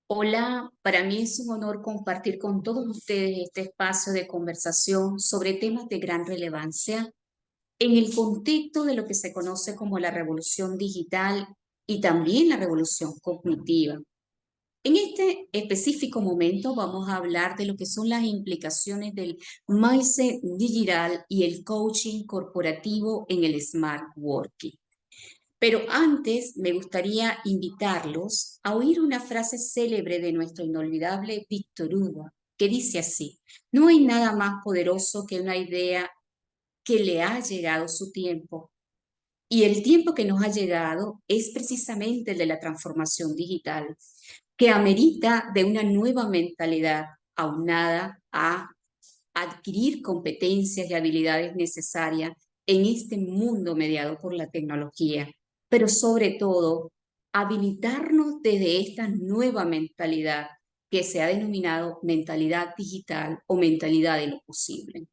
Hola, para mí es un honor compartir con todos ustedes este espacio de conversación sobre temas de gran relevancia en el contexto de lo que se conoce como la revolución digital y también la revolución cognitiva. En este específico momento vamos a hablar de lo que son las implicaciones del mindset digital y el coaching corporativo en el smart working. Pero antes me gustaría invitarlos a oír una frase célebre de nuestro inolvidable Víctor Hugo, que dice así: no hay nada más poderoso que una idea que le ha llegado su tiempo. Y el tiempo que nos ha llegado es precisamente el de la transformación digital, que amerita de una nueva mentalidad aunada a adquirir competencias y habilidades necesarias en este mundo mediado por la tecnología, pero sobre todo habilitarnos desde esta nueva mentalidad que se ha denominado mentalidad digital o mentalidad de lo posible.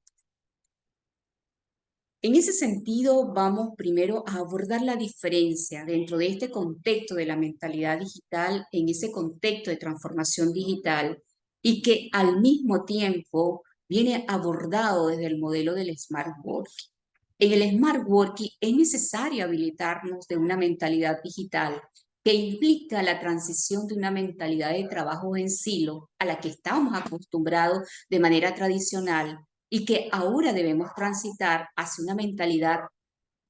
En ese sentido, vamos primero a abordar la diferencia dentro de este contexto de la mentalidad digital, en ese contexto de transformación digital, y que al mismo tiempo viene abordado desde el modelo del Smart Working. En el Smart Working es necesario habilitarnos de una mentalidad digital que implica la transición de una mentalidad de trabajo en silo a la que estábamos acostumbrados de manera tradicional y que ahora debemos transitar hacia una mentalidad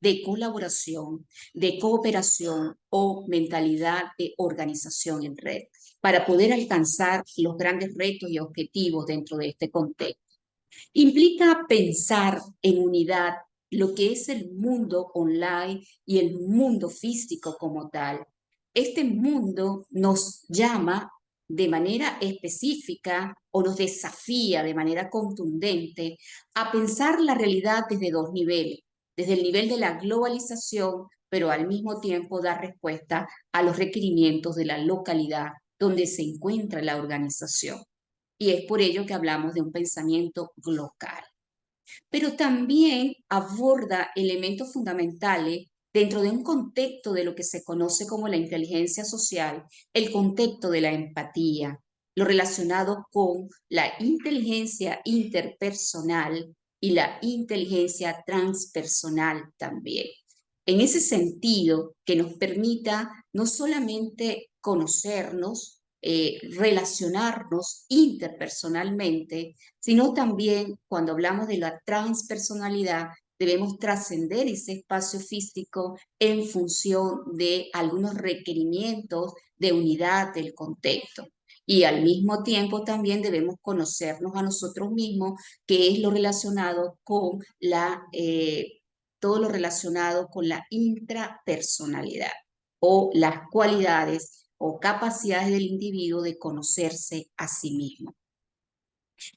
de colaboración, de cooperación o mentalidad de organización en red para poder alcanzar los grandes retos y objetivos dentro de este contexto. Implica pensar en unidad lo que es el mundo online y el mundo físico como tal. Este mundo nos llama de manera específica o nos desafía de manera contundente a pensar la realidad desde dos niveles, desde el nivel de la globalización, pero al mismo tiempo dar respuesta a los requerimientos de la localidad donde se encuentra la organización. Y es por ello que hablamos de un pensamiento local. Pero también aborda elementos fundamentales dentro de un contexto de lo que se conoce como la inteligencia social, el contexto de la empatía, lo relacionado con la inteligencia interpersonal y la inteligencia transpersonal también. En ese sentido, que nos permita no solamente conocernos, relacionarnos interpersonalmente, sino también cuando hablamos de la transpersonalidad, debemos trascender ese espacio físico en función de algunos requerimientos de unidad del contexto. Y al mismo tiempo también debemos conocernos a nosotros mismos, que es lo relacionado con todo lo relacionado con la intrapersonalidad o las cualidades o capacidades del individuo de conocerse a sí mismo.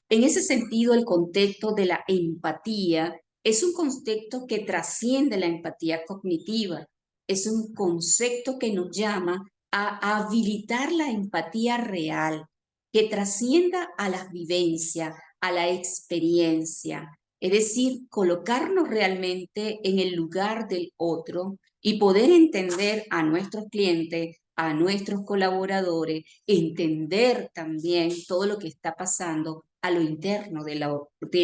En ese sentido, el contexto de la empatía es un concepto que trasciende la empatía cognitiva, es un concepto que nos llama a habilitar la empatía real, que trascienda a las vivencias, a la experiencia, es decir, colocarnos realmente en el lugar del otro y poder entender a nuestros clientes, a nuestros colaboradores, entender también todo lo que está pasando a lo interno de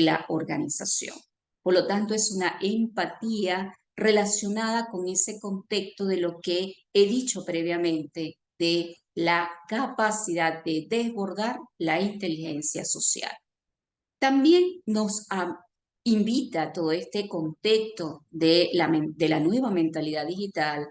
la organización. Por lo tanto, es una empatía relacionada con ese contexto de lo que he dicho previamente, de la capacidad de desbordar la inteligencia social. También nos invita todo este contexto de la nueva mentalidad digital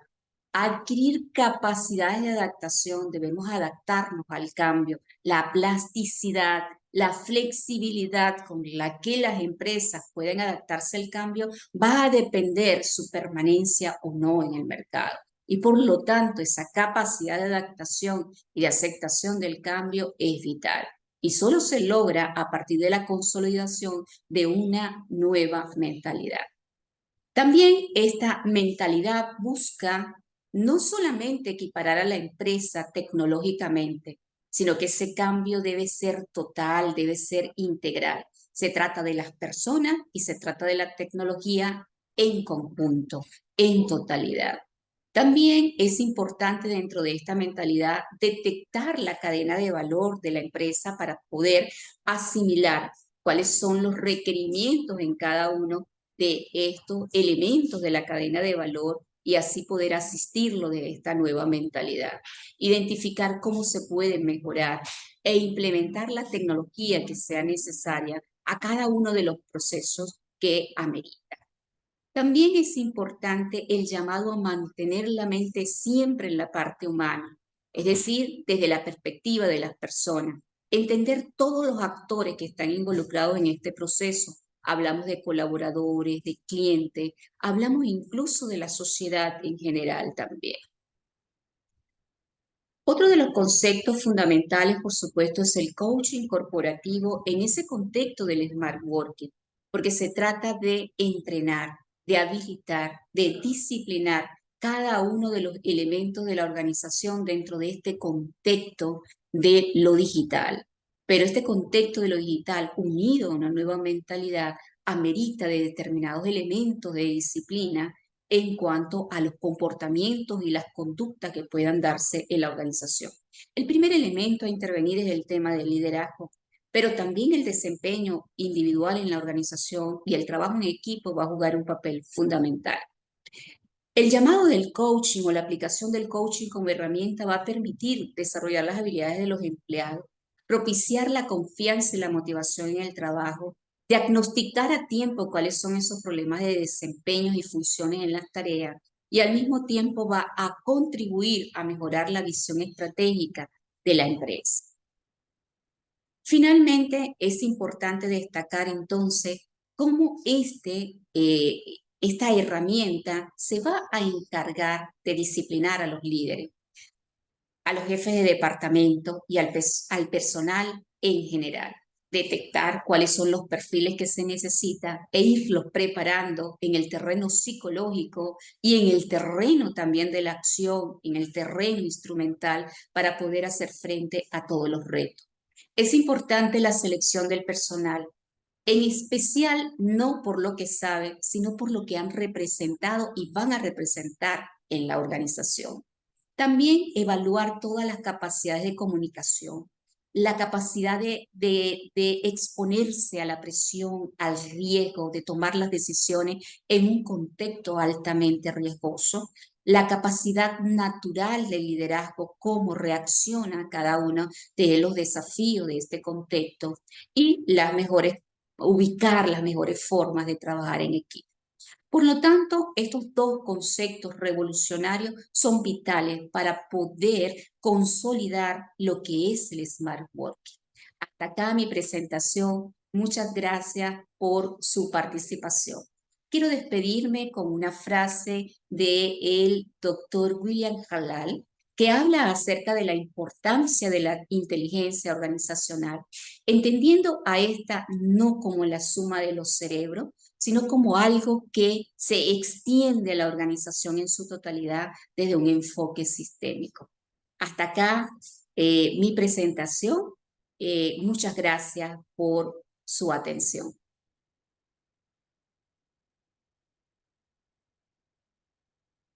a adquirir capacidades de adaptación. Debemos adaptarnos al cambio, la plasticidad, la flexibilidad con la que las empresas pueden adaptarse al cambio va a depender su permanencia o no en el mercado. Y por lo tanto, esa capacidad de adaptación y de aceptación del cambio es vital. Y solo se logra a partir de la consolidación de una nueva mentalidad. También esta mentalidad busca no solamente equiparar a la empresa tecnológicamente, sino que ese cambio debe ser total, debe ser integral. Se trata de las personas y se trata de la tecnología en conjunto, en totalidad. También es importante dentro de esta mentalidad detectar la cadena de valor de la empresa para poder asimilar cuáles son los requerimientos en cada uno de estos elementos de la cadena de valor y así poder asistirlo de esta nueva mentalidad. Identificar cómo se puede mejorar e implementar la tecnología que sea necesaria a cada uno de los procesos que amerita. También es importante el llamado a mantener la mente siempre en la parte humana, es decir, desde la perspectiva de las personas, entender todos los actores que están involucrados en este proceso. Hablamos de colaboradores, de clientes, hablamos incluso de la sociedad en general también. Otro de los conceptos fundamentales, por supuesto, es el coaching corporativo en ese contexto del smart working, porque se trata de entrenar, de habilitar, de disciplinar cada uno de los elementos de la organización dentro de este contexto de lo digital. Pero este contexto de lo digital, unido a una nueva mentalidad, amerita de determinados elementos de disciplina en cuanto a los comportamientos y las conductas que puedan darse en la organización. El primer elemento a intervenir es el tema del liderazgo, pero también el desempeño individual en la organización y el trabajo en equipo va a jugar un papel fundamental. El llamado del coaching o la aplicación del coaching como herramienta va a permitir desarrollar las habilidades de los empleados, propiciar la confianza y la motivación en el trabajo, diagnosticar a tiempo cuáles son esos problemas de desempeño y funciones en las tareas y al mismo tiempo va a contribuir a mejorar la visión estratégica de la empresa. Finalmente, es importante destacar entonces cómo esta herramienta se va a encargar de disciplinar a los líderes, a los jefes de departamento y al personal en general. Detectar cuáles son los perfiles que se necesitan e irlos preparando en el terreno psicológico y en el terreno también de la acción, en el terreno instrumental para poder hacer frente a todos los retos. Es importante la selección del personal, en especial no por lo que saben, sino por lo que han representado y van a representar en la organización. También evaluar todas las capacidades de comunicación, la capacidad de exponerse a la presión, al riesgo, de tomar las decisiones en un contexto altamente riesgoso, la capacidad natural de liderazgo, cómo reacciona cada uno de los desafíos de este contexto y ubicar las mejores formas de trabajar en equipo. Por lo tanto, estos dos conceptos revolucionarios son vitales para poder consolidar lo que es el Smart Working. Hasta acá mi presentación. Muchas gracias por su participación. Quiero despedirme con una frase del doctor William Halal, que habla acerca de la importancia de la inteligencia organizacional, entendiendo a esta no como la suma de los cerebros, sino como algo que se extiende a la organización en su totalidad desde un enfoque sistémico. Hasta acá mi presentación. Muchas gracias por su atención.